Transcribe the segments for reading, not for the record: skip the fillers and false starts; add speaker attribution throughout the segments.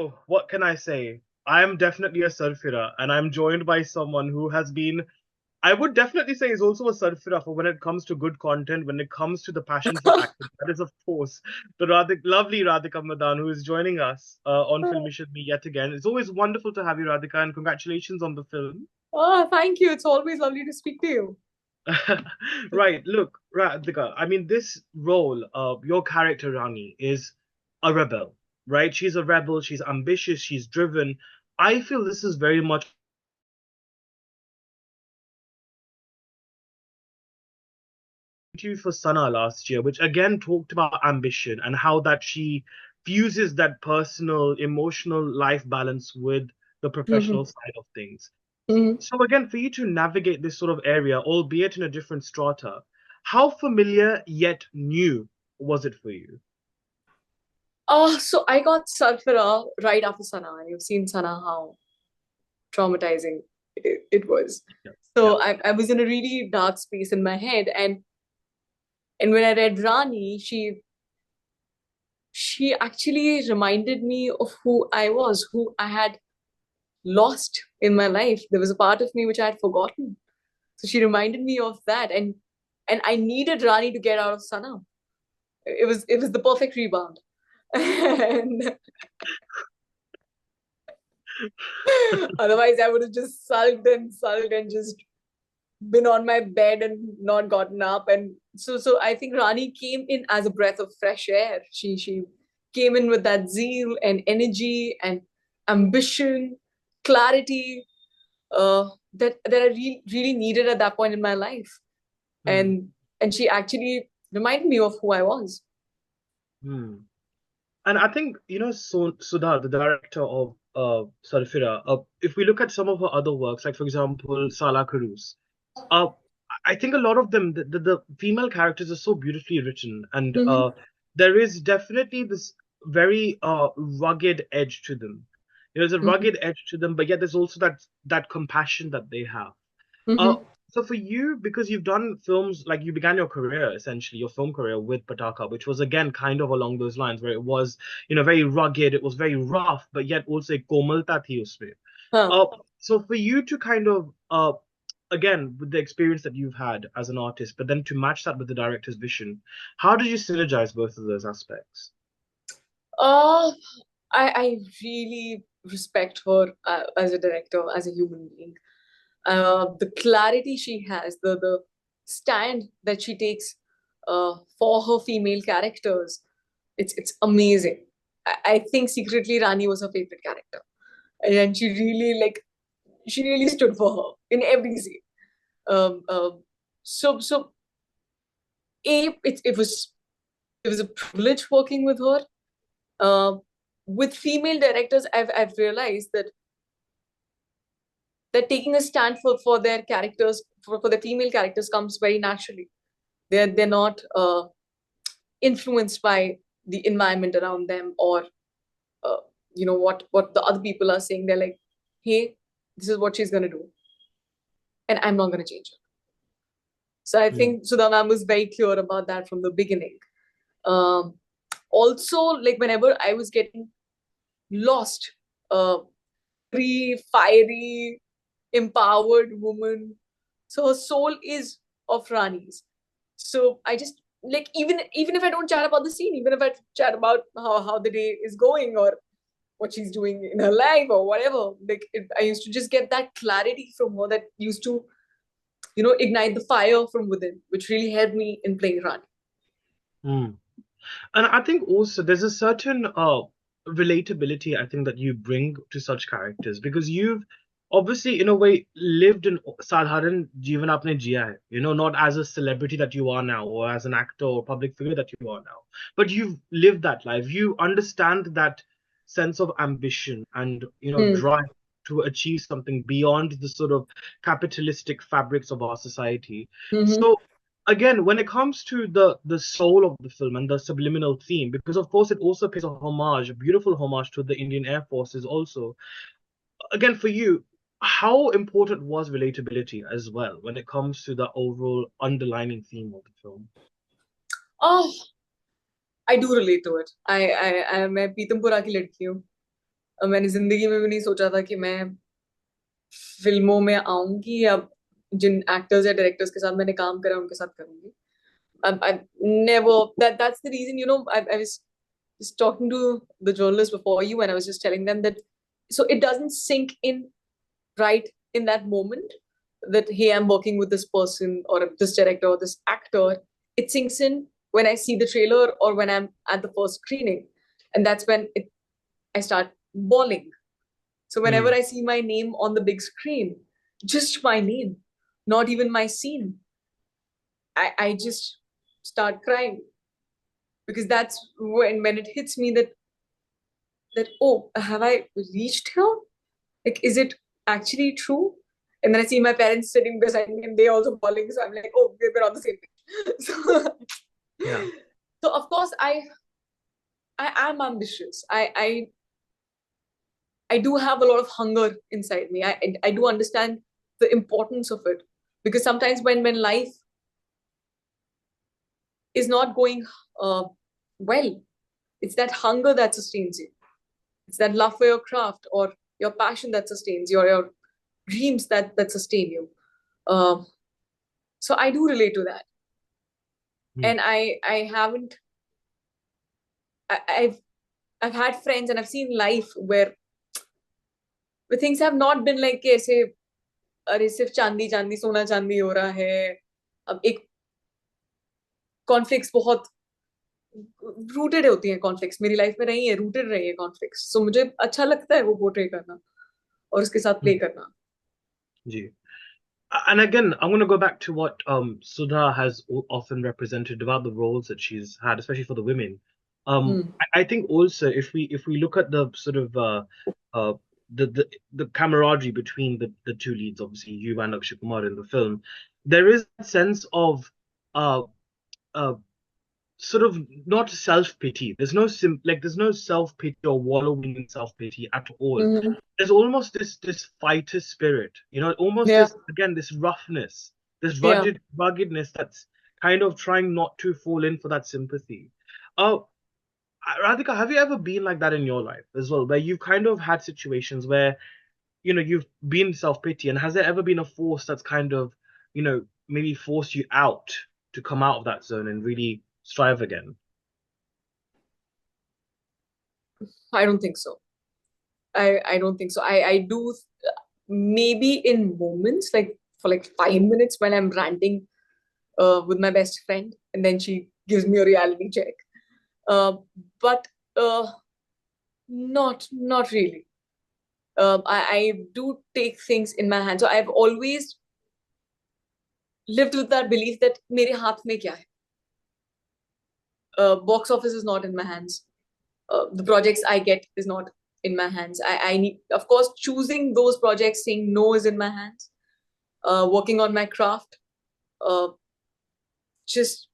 Speaker 1: So, what can I say? I'm definitely a Sarfira, and I'm joined by someone who has been, I would definitely say, is also a Sarfira for when it comes to good content, when it comes to the passion for acting. That is, of course, the lovely Radhikka Madan, who is joining us on Filme Shilmy yet again. It's always wonderful to have you, Radhikka, and congratulations on the film.
Speaker 2: Oh, thank you. It's always lovely to speak to you.
Speaker 1: Right, look, Radhika, I mean, this role, your character, Rani, is a rebel, right? She's a rebel, she's ambitious, she's driven. I feel this is very much you for Sanaa last year, which again talked about ambition and how that she fuses that personal, emotional life balance with the
Speaker 2: Mhm.
Speaker 1: professional side of things.
Speaker 2: Mhm.
Speaker 1: So again, for you to navigate this sort of area, albeit in a different strata, how familiar yet new was it for you?
Speaker 2: So I got Sarfira right after Sanaa. You've seen Sanaa, how traumatizing it was.
Speaker 1: Yeah, yeah.
Speaker 2: So I was in a really dark space in my head, and when I read Rani, she actually reminded me of who I was, who I had lost in my life. There was a part of me which I had forgotten. So she reminded me of that, and I needed Rani to get out of Sanaa. It was the perfect rebound. And otherwise, I would have just sulked and just been on my bed and not gotten up. And so I think Rani came in as a breath of fresh air. She came in with that zeal and energy and ambition, clarity, that I really needed at that point in my life.
Speaker 1: Hmm.
Speaker 2: And she actually reminded me of who I was.
Speaker 1: Hmm. And I think, Sudha, the director of Sarfira, if we look at some of her other works, like for example, Sala Karus, uh, I think a lot of them, the female characters are so beautifully written, and
Speaker 2: Mm-hmm.
Speaker 1: there is definitely this very rugged edge to them. There's a
Speaker 2: Mm-hmm.
Speaker 1: rugged edge to them, but yet there's also that compassion that they have. Uh,
Speaker 2: Mm-hmm.
Speaker 1: so for you, because you've done films, like you began your career, essentially, your film career with Pataka, which was again kind of along those lines, where it was, very rugged, it was very rough, but yet also एक कोमलता थी उसमें.
Speaker 2: Huh.
Speaker 1: Uh, so for you to kind of, again, with the experience that you've had as an artist, but then to match that with the director's vision, how did you synergize both of those aspects?
Speaker 2: Uh, I really respect her as a director, as a human being. The clarity she has, the stand that she takes for her female characters, it's amazing. I think secretly Rani was her favorite character, and she really stood for her in every scene. Um, um, so it was a privilege working with her. Uh, with female directors, I've realized that taking a stand for their characters, for the female characters, comes very naturally. They're not influenced by the environment around them, or uh, what the other people are saying. They're like, hey, this is what she's gonna do, and I'm not gonna change it. So I
Speaker 1: Hmm.
Speaker 2: think Sudha ma'am was very clear about that from the beginning. Um, Also, like whenever I was getting lost, uh, free, fiery, empowered woman. So her soul is of Rani's. So I just like, even if I don't chat about the scene, even if I chat about how the day is going, or what she's doing in her life or whatever, I used to just get that clarity from her that used to ignite the fire from within, which really helped me in playing Rani.
Speaker 1: Hmm. And I think also there's a certain relatability I think that you bring to such characters because you've obviously in a way lived in sadharan jeevan aapne jiya hai, not as a celebrity that you are now or as an actor or public figure that you are now, but you've lived that life. You understand that sense of ambition and
Speaker 2: Hmm.
Speaker 1: drive to achieve something beyond the sort of capitalistic fabrics of our society.
Speaker 2: Mm-hmm.
Speaker 1: So again, when it comes to the soul of the film and the subliminal theme, because of course it also pays a homage, a beautiful homage to the Indian Air Forces also. Again, for you, how important was relatability as well when it comes to the overall underlining theme of the film?
Speaker 2: Oh, I do relate to it. I मैं पीतमपुरा की लड़की हूँ. मैंने जिंदगी में भी नहीं सोचा था कि मैं फिल्मों में आऊंगी या जिन एक्टर्स या डायरेक्टर्स के साथ मैंने काम करा उनके साथ करूंगी. I never, that's the reason, I was just talking to the journalists before you, and I was just telling them that so it doesn't sink in right in that moment that hey, I'm working with this person or this director or this actor. It sinks in when I see the trailer or when I'm at the first screening, and that's when I start bawling. So whenever
Speaker 1: Mm.
Speaker 2: I see my name on the big screen, just my name, not even my scene, I just start crying because that's when it hits me that oh, have I reached here? Like, is it actually true? And then I see my parents sitting beside me and they also bawling. So I'm like, oh, we're on the same page. So,
Speaker 1: Yeah.
Speaker 2: so of course I am ambitious. I do have a lot of hunger inside me. I do understand the importance of it because sometimes when life is not going well, it's that hunger that sustains you. It's that love for your craft or your passion that sustains you, or your dreams that sustain you. Uh, so I do relate to that,
Speaker 1: Mm.
Speaker 2: and I haven't. I've had friends and I've seen life where things have not been like ऐसे अरे सिर्फ चांदी चांदी सोना चांदी हो रहा है. अब एक कॉन्फ्लिक्ट्स बहुत रूटेड होती हैं. कॉन्फ्लिक्ट्स मेरी लाइफ में रही है, रूटेड रही है कॉन्फ्लिक्ट्स. सो मुझे अच्छा लगता है वो पोर्ट्रे करना और उसके साथ प्ले
Speaker 1: Mm.
Speaker 2: करना.
Speaker 1: Gee. And again, I'm going to go back to what Sudha has often represented about the roles that she's had, especially for the women.
Speaker 2: Hmm.
Speaker 1: I think also if we look at the sort of uh, the camaraderie between the two leads, obviously you and Akshay Kumar in the film, there is a sense of uh, uh, sort of not self-pity. There's no self-pity or wallowing in self-pity at all.
Speaker 2: Hmm.
Speaker 1: There's almost this fighter spirit, almost
Speaker 2: Yeah,
Speaker 1: this roughness, this
Speaker 2: yeah.
Speaker 1: ruggedness that's kind of trying not to fall in for that sympathy. Uh Radhika, have you ever been like that in your life as well, where you've kind of had situations where, you've been self-pity, and has there ever been a force that's kind of, maybe forced you out to come out of that zone and really strive again?
Speaker 2: I don't think so. I don't think so. I do maybe in moments like for like 5 minutes when I'm ranting with my best friend, and then she gives me a reality check. Uh, but uh, not really. I do take things in my hands. So I've always lived with that belief that मेरे हाथ में क्या है. Box office is not in my hands. The projects I get is not in my hands. I need, of course, choosing those projects, saying no is in my hands. Working on my craft, uh, just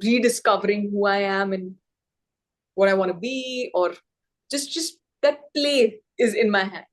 Speaker 2: rediscovering who I am and what I want to be, or just that play is in my hand.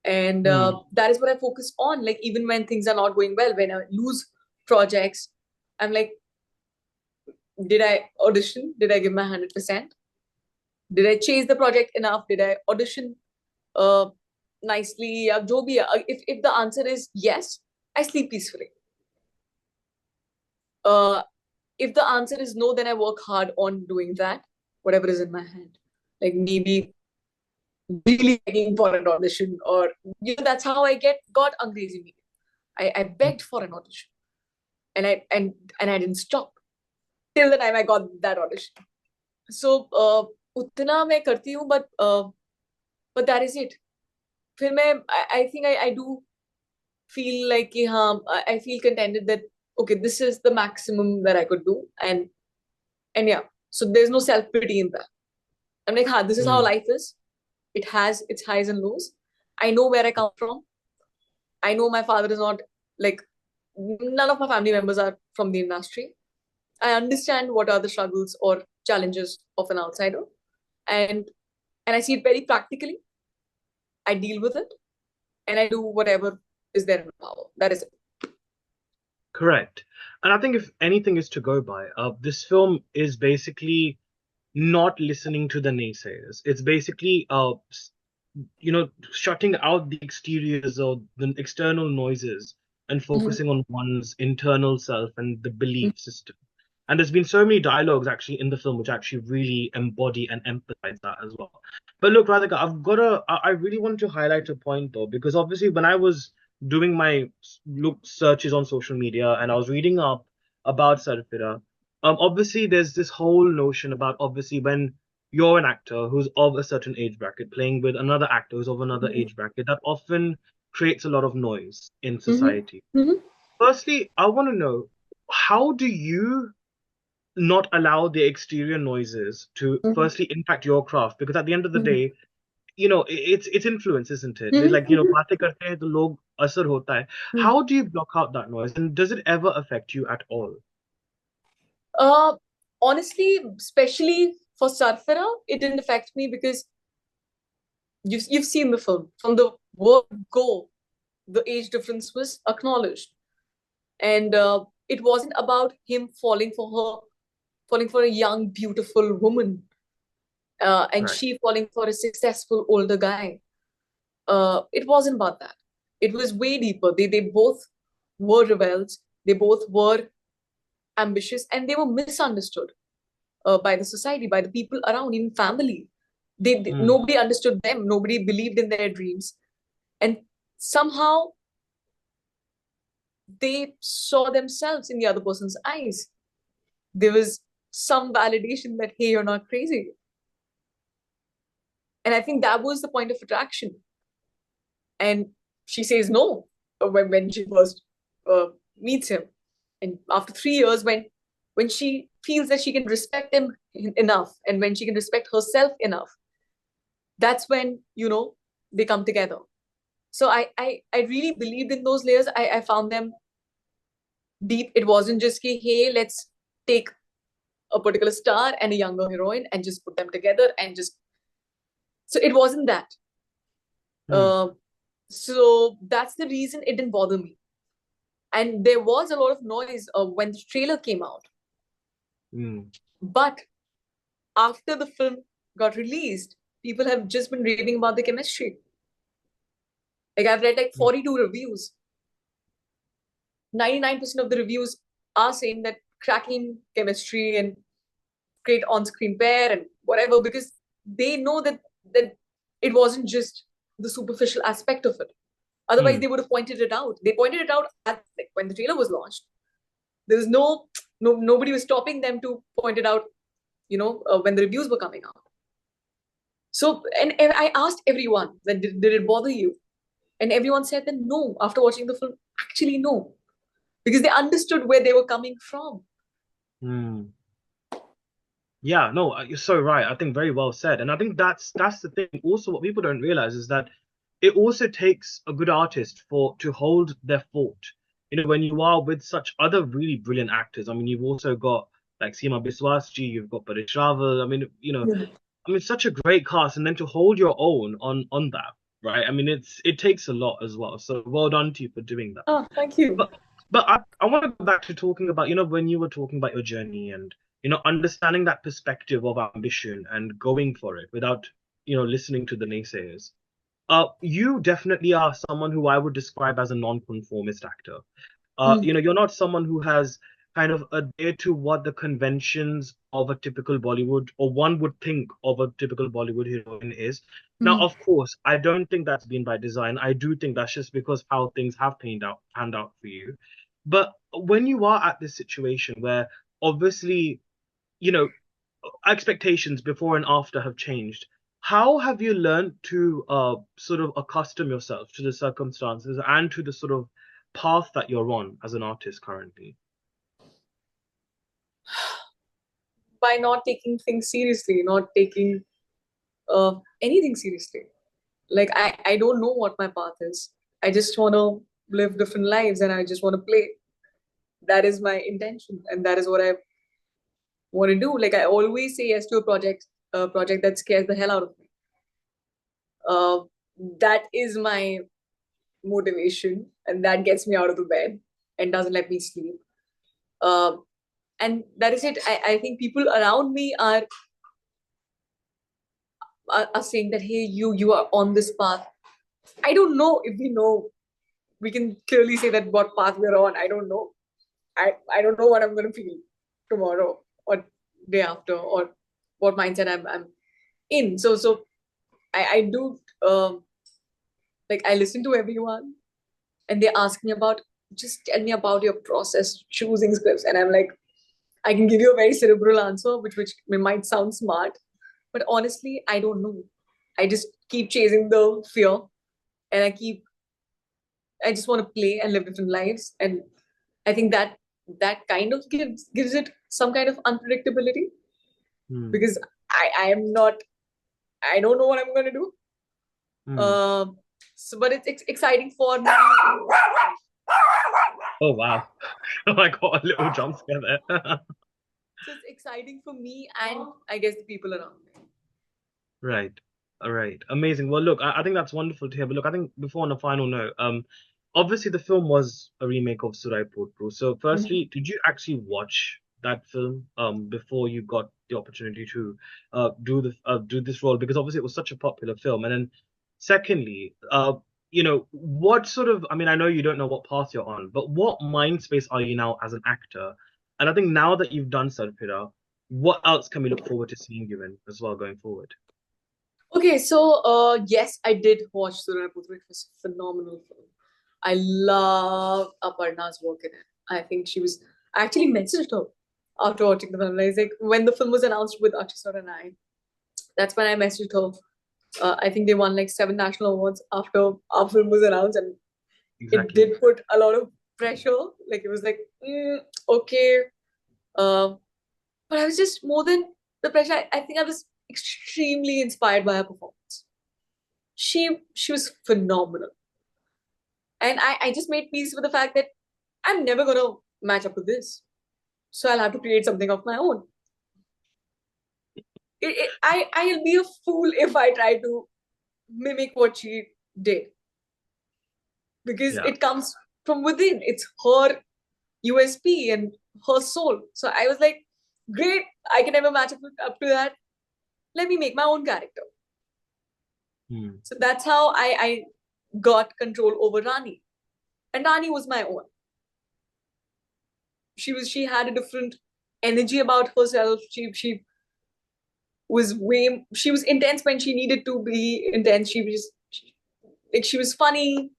Speaker 2: And
Speaker 1: Hmm.
Speaker 2: that is what I focus on. Like even when things are not going well, when I lose projects, I'm like, did I audition? Did I give my 100%? Did I chase the project enough? Did I audition uh, nicely? या जो भी है. If the answer is yes, I sleep peacefully. Uh, if the answer is no, then I work hard on doing that, whatever is in my hand. Like maybe really begging for an audition, or that's how I got Angrezi Medium. I begged for an audition, and I didn't stop till the time I got that audition. So उतना मैं करती हूँ, but that is it. फिर मैं I think I do feel like कि हाँ, I feel contented that okay, this is the maximum that I could do, and yeah, so there's no self pity in that. I'm like, हाँ, this is how
Speaker 1: Hmm.
Speaker 2: life is. It has its highs and lows. I know where I come from. I know my father is not like, none of my family members are from the industry. I understand what are the struggles or challenges of an outsider, and I see it very practically. I deal with it, and I do whatever is there in my power. That is it.
Speaker 1: Correct. And I think if anything is to go by, this film is basically not listening to the naysayers. It's basically shutting out the exteriors or the external noises and
Speaker 2: Mhm.
Speaker 1: focusing on one's internal self and the belief system. And there's been so many dialogues actually in the film which actually really embody and empathize that as well. But look, Radhika, I really want to highlight a point though, because obviously when I was doing my look searches on social media and I was reading up about Sarfira, obviously there's this whole notion about obviously when you're an actor who's of a certain age bracket playing with another actor who's of another
Speaker 2: Mhm.
Speaker 1: age bracket, that often creates a lot of noise in
Speaker 2: Mhm.
Speaker 1: society.
Speaker 2: Mhm.
Speaker 1: Firstly, I want to know, how do you not allow the exterior noises to
Speaker 2: Mhm.
Speaker 1: firstly impact your craft? Because at the end of the
Speaker 2: Mhm.
Speaker 1: day, it's influence, isn't it?
Speaker 2: Mhm.
Speaker 1: Like,
Speaker 2: Mhm.
Speaker 1: बातें करते हैं तो लोग असर होता है.
Speaker 2: Mhm.
Speaker 1: How do you block out that noise, and does it ever affect you at all?
Speaker 2: Uh, Honestly, especially for Sarfira, it didn't affect me because you've seen the film. From the word go, the age difference was acknowledged. And it wasn't about him falling for a young, beautiful woman, and
Speaker 1: Right.
Speaker 2: she falling for a successful older guy. It wasn't about that. It was way deeper. They both were rebels. They both were ambitious, and they were misunderstood by the society, by the people around, even family.
Speaker 1: Mm,
Speaker 2: Nobody understood them. Nobody believed in their dreams, and somehow they saw themselves in the other person's eyes. There was some validation that, hey, you're not crazy. And I think that was the point of attraction. And she says no when she first uh, meets him. And after 3 years, when she feels that she can respect him enough, and when she can respect herself enough, that's when they come together. So I really believed in those layers. I found them deep. It wasn't just hey, let's take a particular star and a younger heroine and just put them together and just, so it wasn't that.
Speaker 1: mm,
Speaker 2: uh, so that's the reason it didn't bother me. And there was a lot of noise when the trailer came out,
Speaker 1: mm,
Speaker 2: but after the film got released, people have just been raving about the chemistry. Like, I've read like
Speaker 1: mm,
Speaker 2: 42 reviews. 99% of the reviews are saying that cracking chemistry and great on-screen pair and whatever, because they know that it wasn't just the superficial aspect of it. Otherwise,
Speaker 1: mm.
Speaker 2: they would have pointed it out. They pointed it out at, like, when the trailer was launched. There was nobody was stopping them to point it out. When the reviews were coming out. So, and I asked everyone that did it bother you, and everyone said that no. After watching the film, actually no, because they understood where they were coming from.
Speaker 1: Mm. Yeah, no, you're so right. I think very well said. And I think that's the thing. Also, what people don't realize is that it also takes a good artist for to hold their fort. When you are with such other really brilliant actors. I mean, you've also got like Seema Biswas, you've got Paresh Rawal. I mean,
Speaker 2: Yeah.
Speaker 1: such a great cast, and then to hold your own on that, right? I mean, it takes a lot as well. So well done to you for doing that.
Speaker 2: Oh, thank you.
Speaker 1: But I want to go back to talking about, when you were talking about your journey and, understanding that perspective of ambition and going for it without, listening to the naysayers. You definitely are someone who I would describe as a non-conformist actor.
Speaker 2: Mm.
Speaker 1: You're not someone who has kind of adhered to what the conventions of a typical Bollywood or one would think of a typical Bollywood heroine is. Now,
Speaker 2: Mm.
Speaker 1: of course, I don't think that's been by design. I do think that's just because how things have panned out for you. But when you are at this situation where obviously, you know, expectations before and after have changed, how have you learned to sort of accustom yourself to the circumstances and to the sort of path that you're on as an artist currently?
Speaker 2: By not taking things seriously, not taking anything seriously. Like, I don't know what my path is. I just want to live different lives, and I just want to play. That is my intention, and that is what I want to do. Like, I always say yes to a project that scares the hell out of me. Uh, that is my motivation, and that gets me out of the bed and doesn't let me sleep. Uh, and that is it. I think people around me are us saying that, hey, you are on this path. I don't know if we can clearly say that what path we're on. I don't know. I don't know what I'm going to feel tomorrow or day after, or what mindset I'm in. So I do like, I listen to everyone, and they ask me about, just tell me about your process choosing scripts, and I'm like, I can give you a very cerebral answer, which might sound smart, but honestly, I don't know. I just keep chasing the fear, and I just want to play and live different lives, and I think that kind of gives it some kind of unpredictability,
Speaker 1: Hmm.
Speaker 2: because I am not, I don't know what I'm going to do.
Speaker 1: Hmm.
Speaker 2: So, but it's exciting for me.
Speaker 1: Oh wow! I got a little jump scare there.
Speaker 2: So it's exciting for me, and I guess the people around me.
Speaker 1: Right. All right. Amazing. Well, look, I think that's wonderful to hear. But look, I think before on a final note, obviously the film was a remake of Soorarai Pottru. So,
Speaker 2: Mhm.
Speaker 1: firstly, did you actually watch that film before you got the opportunity to do this role? Because obviously it was such a popular film. And then, secondly, what sort of, I mean, I know you don't know what path you're on, but what mind space are you now as an actor? And I think now that you've done Sarfira, what else can we look forward to seeing you in as well going forward?
Speaker 2: Okay, so yes, I did watch Sudha Kongara. It was a phenomenal film. I love Aparna's work in it. I think she was. I actually messaged her after watching the film. I was like, when the film was announced with Akshay and I, that's when I messaged her. I think they won like 7 national awards after our film was announced, and it
Speaker 1: Exactly.
Speaker 2: did put a lot of pressure. Like, it was like, okay, uh, but I was just more than the pressure. I think I was extremely inspired by her performance. She was phenomenal, and I just made peace with the fact that I'm never gonna match up to this, so I'll have to create something of my own. I'll be a fool if I try to mimic what she did, because
Speaker 1: Yeah.
Speaker 2: it comes from within. It's her USP and her soul. So I was like, great, I can never match up to that. Let me make my own character.
Speaker 1: Hmm.
Speaker 2: So that's how I got control over Rani. And Rani was my own. She had a different energy about herself. She was intense when she needed to be intense. She was funny,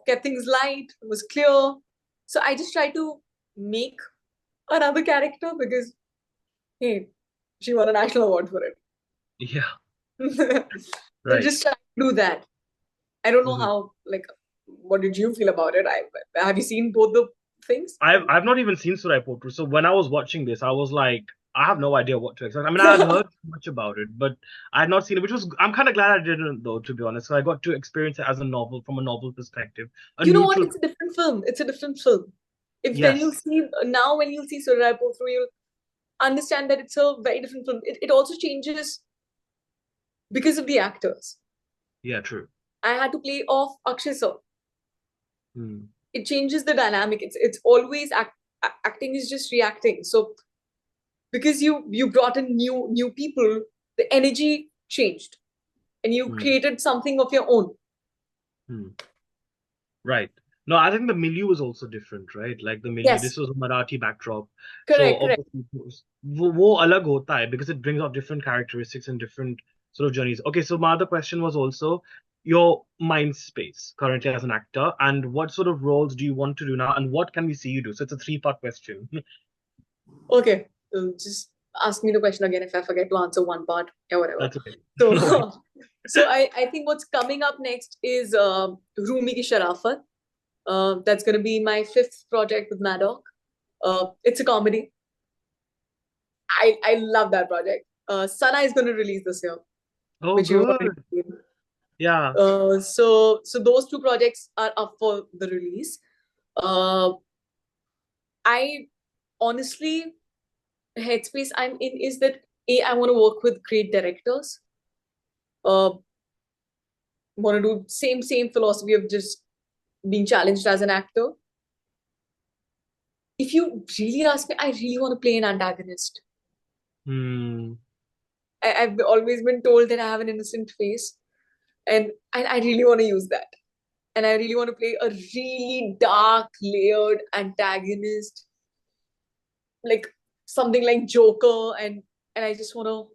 Speaker 2: kept things light, was clear. So I just tried to make another character because, hey, she won a national award for it.
Speaker 1: Yeah.
Speaker 2: So
Speaker 1: Right.
Speaker 2: just try to do that. I don't know
Speaker 1: Mhm.
Speaker 2: how, like, what did you feel about it? Have you seen both the things?
Speaker 1: I've not even seen Soorarai Pottru, so when I was watching this, I was like, I have no idea what to expect. I mean, I had heard much about it, but I had not seen it, which was I'm kind of glad I didn't though, to be honest. So I got to experience it as a novel from a novel perspective, a
Speaker 2: You know what?
Speaker 1: neutral.
Speaker 2: It's a different film. It's a different film. If when
Speaker 1: Yes.
Speaker 2: you'll see now, when you'll see Suriya Pottru, you'll understand that it's a very different film. It also changes because of the actors.
Speaker 1: Yeah. True.
Speaker 2: I had to play off Akshay sir.
Speaker 1: Hmm.
Speaker 2: It changes the dynamic. It's always acting is just reacting. So because you brought in new people, the energy changed, and you
Speaker 1: Hmm.
Speaker 2: created something of your own.
Speaker 1: Hmm. Right. No, I think the milieu was also different, right? Like the milieu,
Speaker 2: Yes,
Speaker 1: this was a Marathi backdrop. So
Speaker 2: correct, correct.
Speaker 1: obviously, wo alag hota hai because it brings out different characteristics and different sort of journeys. Okay, so my other question was also your mind space currently as an actor, and what sort of roles do you want to do now, and what can we see you do? So it's a three-part question.
Speaker 2: Okay, so just ask me the question again if I forget to answer one part or whatever.
Speaker 1: That's okay. No worries.
Speaker 2: So, so I think what's coming up next is Rumi Ki Sharafat. That's going to be my fifth project with Maddock. It's a comedy. I love that project. Sanaa is going to release this year,
Speaker 1: Oh,
Speaker 2: which you've already
Speaker 1: good.
Speaker 2: seen.
Speaker 1: Yeah.
Speaker 2: So those two projects are up for the release. Uh, I honestly, headspace I'm in is that, I want to work with great directors. Uh, want to do same philosophy of just being challenged as an actor. If you really ask me, I really want to play an antagonist.
Speaker 1: Hmm.
Speaker 2: I've always been told that I have an innocent face, and I really want to use that. And I really want to play a really dark, layered antagonist, like something like Joker, and I just want to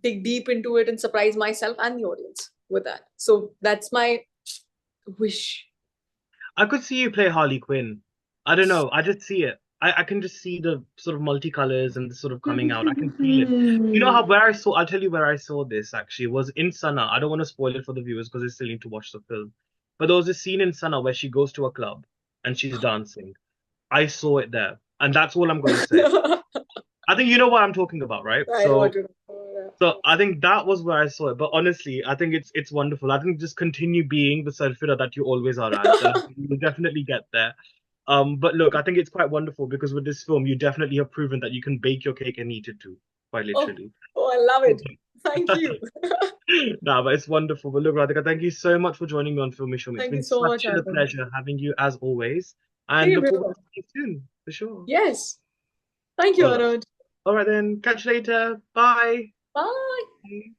Speaker 2: dig deep into it and surprise myself and the audience with that. So that's my wish.
Speaker 1: I could see you play Harley Quinn. I don't know. I just see it. I can just see the sort of multicolors and the sort of coming out. I can feel it. You know how where I saw, I'll tell you where I saw this actually was in Sanaa. I don't want to spoil it for the viewers because they still need to watch the film. But there was a scene in Sanaa where she goes to a club and she's dancing. I saw it there. And that's all I'm gonna say. I think you know what I'm talking about, right?
Speaker 2: I know what you're talking
Speaker 1: So I think that was where I saw it. But honestly, I think it's wonderful. I think just continue being the Sarfira that you always are as. And I
Speaker 2: about.
Speaker 1: think you'll definitely get there. But look, I think it's quite wonderful because with this film, you definitely have proven that you can bake your cake and eat it too, quite
Speaker 2: Oh,
Speaker 1: literally.
Speaker 2: oh, I love it. Thank you.
Speaker 1: Nah, but it's wonderful. But look, Radhika, thank you so much for joining me on Filme Shilmy. It's
Speaker 2: Thank you
Speaker 1: been
Speaker 2: so much,
Speaker 1: such a
Speaker 2: Arun.
Speaker 1: pleasure having you as always. And
Speaker 2: Same
Speaker 1: look forward
Speaker 2: here.
Speaker 1: to seeing you soon, for sure.
Speaker 2: Yes. Thank you,
Speaker 1: All right.
Speaker 2: Anuj.
Speaker 1: All right then. Catch you later. Bye.
Speaker 2: Bye.